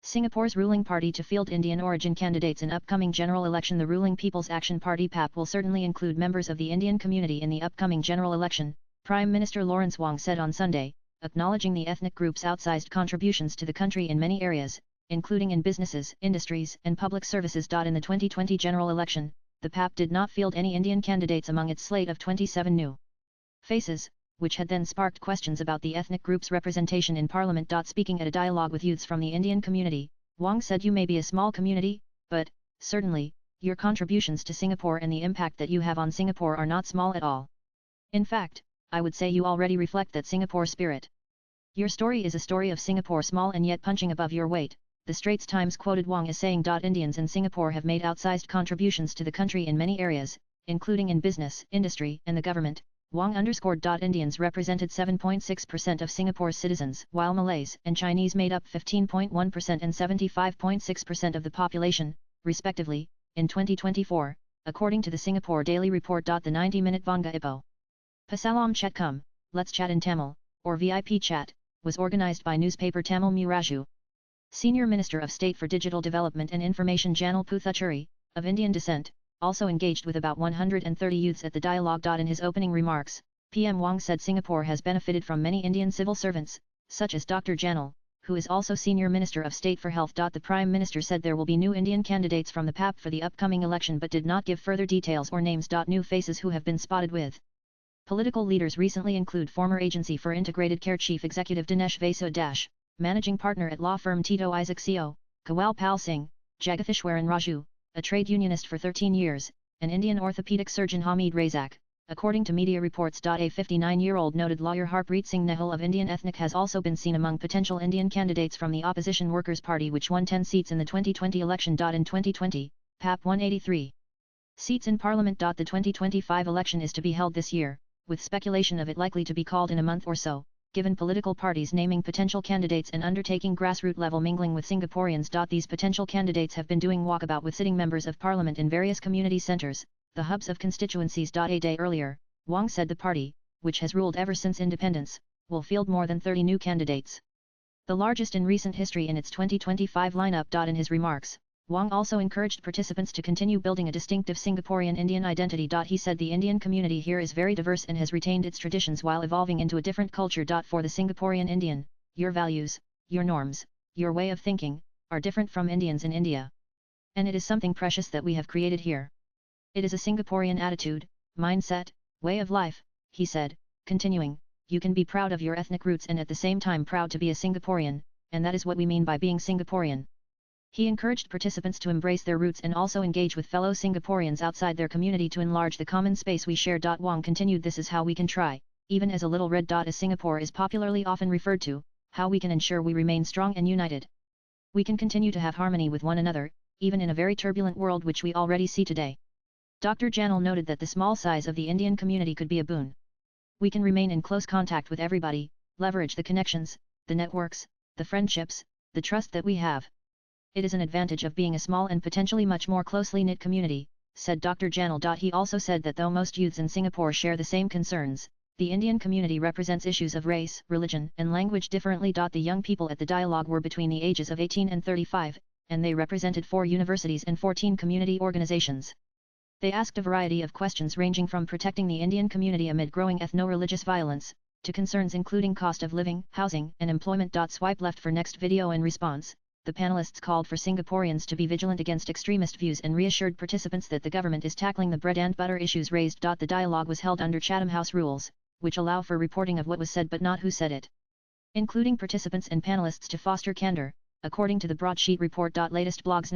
Singapore's ruling party to field Indian origin candidates in upcoming general election. The ruling People's Action Party PAP will certainly include members of the Indian community in the upcoming general election, Prime Minister Lawrence Wong said on Sunday, acknowledging the ethnic group's outsized contributions to the country in many areas, including in businesses, industries, and public services. In the 2020 general election, the PAP did not field any Indian candidates among its slate of 27 new faces, which had then sparked questions about the ethnic group's representation in Parliament. Speaking at a dialogue with youths from the Indian community, Wong said, "You may be a small community, but, certainly, your contributions to Singapore and the impact that you have on Singapore are not small at all. In fact, I would say you already reflect that Singapore spirit. Your story is a story of Singapore, small and yet punching above your weight." The Straits Times quoted Wong as saying, "Indians in Singapore have made outsized contributions to the country in many areas, including in business, industry, and the government." Wong underscored, "Indians represented 7.6% of Singapore's citizens, while Malays and Chinese made up 15.1% and 75.6% of the population, respectively, in 2024, according to the Singapore Daily Report. The 90-minute Vanga Ipo Pasalam Chat Kum, Let's Chat in Tamil, or VIP Chat, was organized by newspaper Tamil Miraju. Senior Minister of State for Digital Development and Information Janil Puthuchary, of Indian descent, also engaged with about 130 youths at the dialogue. In his opening remarks, PM Wong said Singapore has benefited from many Indian civil servants, such as Dr. Janil, who is also Senior Minister of State for Health. The Prime Minister said there will be new Indian candidates from the PAP for the upcoming election but did not give further details or names. New faces who have been spotted with political leaders recently include former Agency for Integrated Care Chief Executive Dinesh Vasu, Managing Partner at law firm Tito Isaac Co., Kawal Pal Singh, Jagathishwaran Raju, a trade unionist for 13 years, and Indian orthopedic surgeon Hamid Razak, according to media reports. A 59-year-old noted lawyer Harpreet Singh Nehal of Indian ethnic has also been seen among potential Indian candidates from the opposition Workers' Party, which won 10 seats in the 2020 election. In 2020, PAP won 83 seats in Parliament. The 2025 election is to be held this year, with speculation of it likely to be called in a month or so, given political parties naming potential candidates and undertaking grassroots level mingling with Singaporeans. These potential candidates have been doing walkabout with sitting members of parliament in various community centres, the hubs of constituencies. A day earlier, Wong said the party, which has ruled ever since independence, will field more than 30 new candidates, the largest in recent history in its 2025 lineup. In his remarks, Wong also encouraged participants to continue building a distinctive Singaporean Indian identity. He said the Indian community here is very diverse and has retained its traditions while evolving into a different culture. For the Singaporean Indian, your values, your norms, your way of thinking, are different from Indians in India. And it is something precious that we have created here. It is a Singaporean attitude, mindset, way of life, he said, continuing, you can be proud of your ethnic roots and at the same time proud to be a Singaporean, and that is what we mean by being Singaporean. He encouraged participants to embrace their roots and also engage with fellow Singaporeans outside their community to enlarge the common space we share. Wong continued, this is how we can try, even as a little red dot as Singapore is popularly often referred to, how we can ensure we remain strong and united. We can continue to have harmony with one another, even in a very turbulent world which we already see today. Dr. Janil noted that the small size of the Indian community could be a boon. We can remain in close contact with everybody, leverage the connections, the networks, the friendships, the trust that we have. It is an advantage of being a small and potentially much more closely knit community, said Dr. Janil. He also said that though most youths in Singapore share the same concerns, the Indian community represents issues of race, religion, and language differently. The young people at the dialogue were between the ages of 18 and 35, and they represented 4 universities and 14 community organizations. They asked a variety of questions ranging from protecting the Indian community amid growing ethno-religious violence, to concerns including cost of living, housing, and employment. Swipe left for next video. In response, the panelists called for Singaporeans to be vigilant against extremist views and reassured participants that the government is tackling the bread and butter issues raised. The dialogue was held under Chatham House rules, which allow for reporting of what was said but not who said it, including participants and panelists to foster candor, according to the broadsheet report. Latest blogs